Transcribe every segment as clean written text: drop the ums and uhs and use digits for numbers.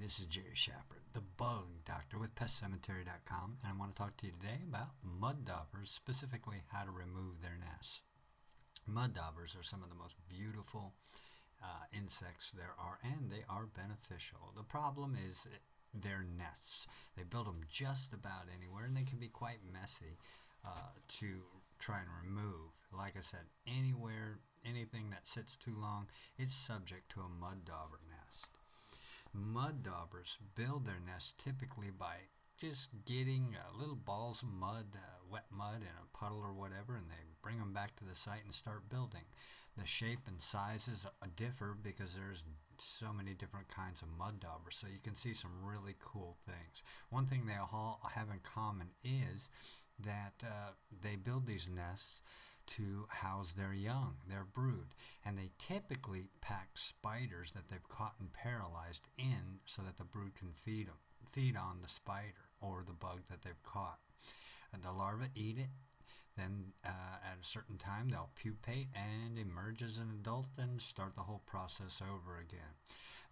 this is Jerry Shepard, the bug doctor with PestCemetery.com, and I want to talk to you today about mud daubers, specifically how to remove their nests. Mud daubers are some of the most beautiful insects there are, and they are beneficial. The problem is their nests. They build them just about anywhere, and they can be quite messy to try and remove. Like I said, anywhere, anything that sits too long, it's subject to a mud dauber nest. Mud daubers build their nests typically by just getting little balls of mud, wet mud in a puddle or whatever, and they bring them back to the site and start building. The shape and sizes differ because there's so many different kinds of mud daubers, so you can see some really cool things. One thing they all have in common is that they build these nests to house their young, their brood, and they typically pack spiders that they've caught and paralyzed in so that the brood can feed on the spider or the bug that they've caught. And the larvae eat it. Then at a certain time they'll pupate and emerge as an adult and start the whole process over again.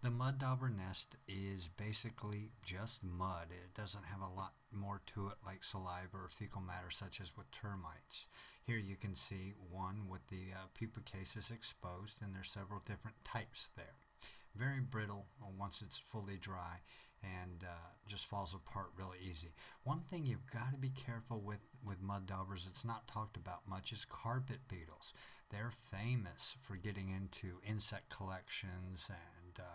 The mud dauber nest is basically just mud. It doesn't have a lot more to it like saliva or fecal matter such as with termites. Here you can see one with the pupa cases exposed, and there's several different types there. Very brittle once it's fully dry, and just falls apart really easy. One thing you've got to be careful with mud daubers, it's not talked about much, is carpet beetles. They're famous for getting into insect collections and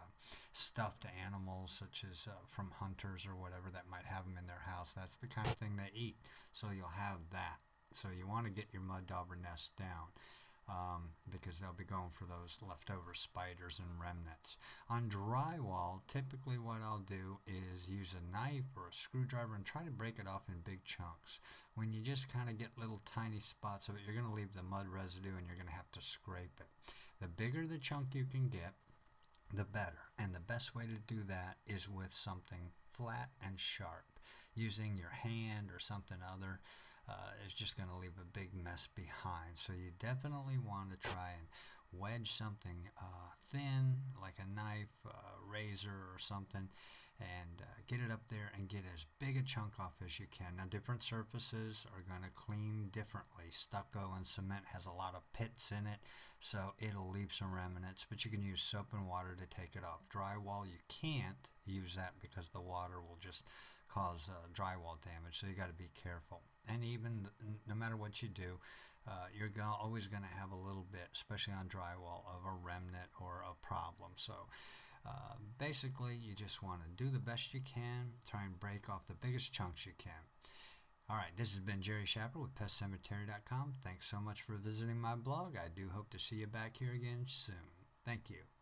stuffed animals such as from hunters or whatever that might have them in their house. That's the kind of thing they eat, so you'll have that. So you want to get your mud dauber nest down. Because they'll be going for those leftover spiders and remnants. On drywall, typically what I'll do is use a knife or a screwdriver and try to break it off in big chunks. When you just kind of get little tiny spots of it, you're going to leave the mud residue and you're going to have to scrape it. The bigger the chunk you can get, the better. And the best way to do that is with something flat and sharp. Using your hand or something other is just going to leave a big mess behind. So you definitely want to try and wedge something thin, like a knife, razor or something, and get it up there and get as big a chunk off as you can. Now, different surfaces are going to clean differently. Stucco and cement has a lot of pits in it, so it'll leave some remnants, but you can use soap and water to take it off. Drywall, you can't use that because the water will just cause drywall damage, so you got to be careful. And even no matter what you do, you're always going to have a little bit, especially on drywall, of a remnant or a problem. So basically, you just want to do the best you can, try and break off the biggest chunks you can. All right, this has been Jerry Shepard with PestCemetery.com. Thanks so much for visiting my blog. I do hope to see you back here again soon. Thank you.